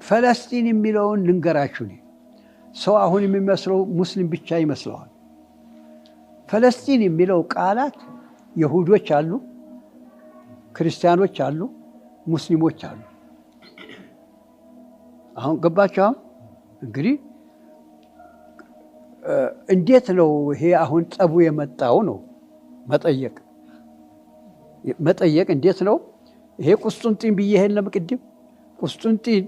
ፈለስጢን የሚለውን ልንገራችሁ ነው ሰው አሁን የሚመስለው ሙስሊም ብቻ ይመስለዋል ፈለስጢን የሚለው ቃላት ይሁዶች አሉ ክርስቲያኖች አሉ ሙስሊሞች አሉ አሁን ገባችሁ እንግዲህ እንዴት ነው ይሄ አሁን ጸቡ የመጣው ነው መጠየቅ እንዴት ነው ይሄ ቁስጥንጢን ብዬሄን ለምቅድም ቁስጥንጢን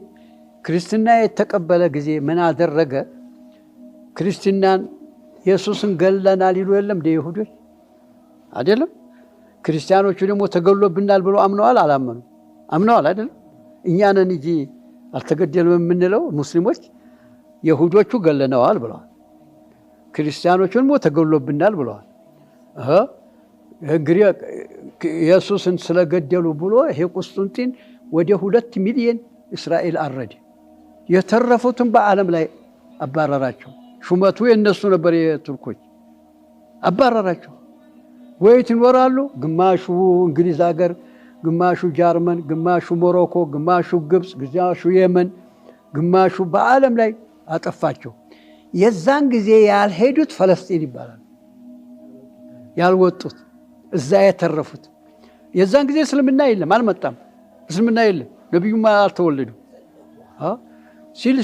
ክርስትና የተቀበለ ጊዜ ምን አደረገ ክርስቲናን ኢየሱስን ገለናል ይሉ የለም ለይሁዶች አይደለም ክርስቲያኖቹ ደግሞ ተገሎብናል ብለው አምነዋል አምነዋል አይደለም እኛ ነን እንጂ አልተገደልም የምንለው ሙስሊሞች ይሁዶቹ ገለነዋል ብለዋል ክርስቲያኖቹም ተገሎብናል ብለዋል እንግዲህ ኢየሱስን ስለገደሉ ብሎ ይሄ ቁስጥንጢን ወደ 2 ሚሊዮን እስራኤል አረደ የተረፉትን በዓለም ላይ አባረራቸው ሹመቱ የነሱ ነበር የቱርኮች አባረራቸው ወይት ይኖራሉ ግማሹ እንግሊዝ ሀገር ግማሹ ጀርመን ግማሹ ሞሮኮ ግማሹ ግብጽ ግማሹ የመን ግማሹ በዓለም ላይ አጠፋቸው የዛን ጊዜ ያልሄዱት ፈለስጢን ይባላል ያልወጡት እዛ የተረፉት የዛን ጊዜ እስልምና የለም አልመጣም እስልምና የለም ነብዩ አልተወለዱ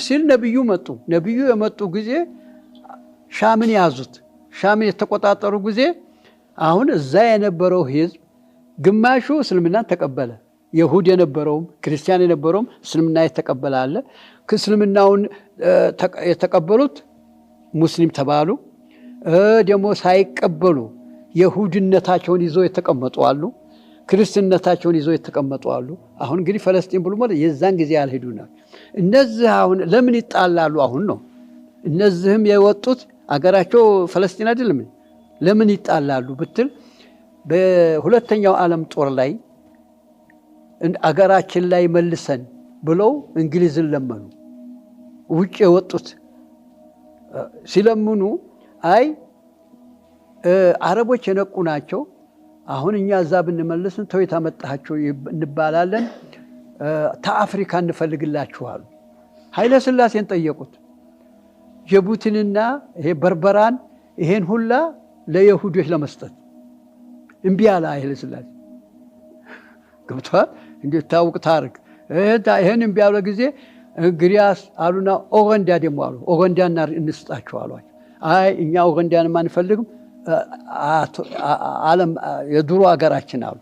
ሲል ነብዩ መጡ ነብዩ የመጡ ጊዜ ሻምን ያዙት ሻምን የተቆጣጠሩ ጊዜ አሁን እዛ የነበረው ህዝብ ግማሹ እስልምናን ተቀበለ ይሁድ የነበረውም ክርስቲያን የነበረውም እስልምና የተቀበለ አለ እስልምናውን የተቀበሉት ሙስሊም ተባሉ ደግሞ ሳይቀበሉ ይሁድነታቸውን ይዘው የተቀመጡ አሉ ክርስቲያንነታቸውን ይዘው የተቀመጡ አሉ አሁን እንግዲህ ፈለስጢን ብሎ ማለት የዛን ጊዜ ያልሄዱና እነዚህ አሁን ለምን ይጣላሉ አሁን ነው እነዚህም የወጡት አገራቸው ፈለስጢን አይደለም ለምን ይጣላሉ ብትል በሁለተኛው ዓለም ጦር ላይ አገራችን ላይ መልሰን ብለው እንግሊዝን ለመኑ ውጭ የወጡት ሲለምኑ አይ አረቦች የነቁ ናቸው አሁን እኛ እዛ ብንመልስን ተውት አመጣቸው እንባላለን ታአፍሪካ እንፈልግላችኋል ኃይለ ሥላሴን ጠየቁት ጅቡቲንና ይሄ በርበራን ይሄን ሁላ ለይሁዶች ለመስጠት እምቢ አለ ኃይለ ሥላሴ ገብቷል እንዴት ታውቅ ታርክ ይሄን እምቢ ያለ ጊዜ ግሪያስ አሉና ኦገንዳ ደሞ አሉ ኦገንዳና እንስጣቸው አሏቸው አይ እኛ ኦገንዳን ማንፈልግም ዓለም የድሮ ሀገራችን አሉ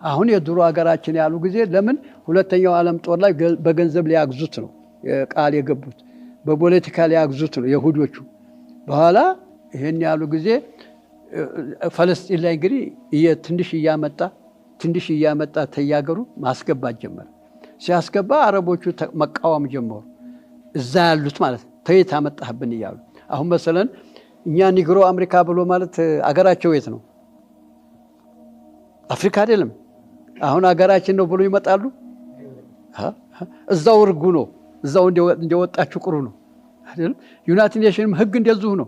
አሁን የድሮ ሀገራችን ያሉ ጊዜ ለምን ሁለተኛው ዓለም ጦር ላይ በገንዘብ ሊያግዙት ነው ቃል የገቡት በፖለቲካ ሊያግዙት ነው ይሁዶቹ በኋላ ይሄን ያሉ ጊዜ ፈለስጢን ላይ እንግዲህ ትንሽ እያመጣ ተያገሩ ማስገባት ጀመረ ሲያስገባ አረቦቹ መቃወም ጀመሩ እዛ ያሉት ማለት ተይት አመጣህብን ይያሉ አሁን መሰለን እኛ ኒግሮ አሜሪካ ብሎ ማለት አገራቸው የት ነው አፍሪካ አይደለም አሁን አገራችን ነው ብሎ ይመጣሉ እዛው እርጉ ነው እዛው እንደወጣችሁ ቅሩ ነው አይደል ዩናይትድ ኔሽንም ህግ እንደዚሁ ነው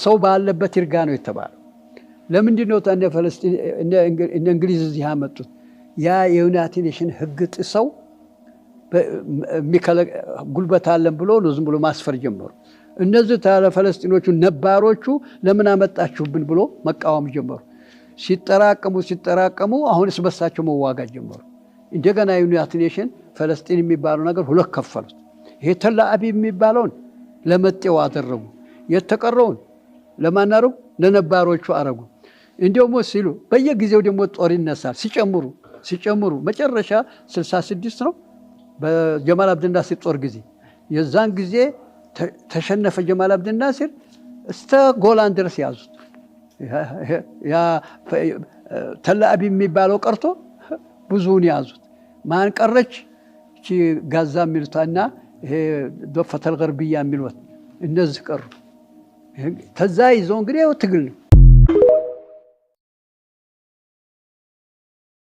ሰው ባለበት ይርጋ ነው የተባለው ለምንድን ነው ታዲያ ፈለስጢን እነ እንግሊዝ እዚህ ያመጡት ያ የዩናይትድ ኔሽን ህግ ጥሰው ጉልበት አለን ብሎ ነው ዝም ብሎ ማስፈር ጀመሩ እነዚህ ታለ ፈለስጢኖቹ ነባሮቹ ለምን አመጣችሁብን ብሎ መቃወም ጀመሩ ሲጠራቀሙ አሁንስ በሳቸው መዋጋት ጀመሩ እንደገና ዩናይትድ ኔሽን ፈለስጢን የሚባለው ነገር ሁለት ከፈሉት ይሄ ተላአቢብ የሚባለውን ለመጤው አደረጉ የተቀረውን ለማናረጉ ለነባሮቹ አረጉ እንደውም ሲሉ በየጊዜው ደግሞ ጦር ይነሳል ሲጨምሩ መጨረሻ 66 ነው በጀማል አብደልናስር ጦር ጊዜ የዛን ጊዜ ተሸነፈ ጀማል አብደልናስር እስተ ጎላን ድረስ ያዙት ያ ተላአቢብ የሚባለው ቀርቶ ብዙውን ያዙት ማን ቀረች እቺ ጋዛ ሚልታና ይሄ ዶፈተል ገርቢያ የሚሉት እነዚህ ቀሩ ተዛ ይዘው እንግዲህ ትግል ነው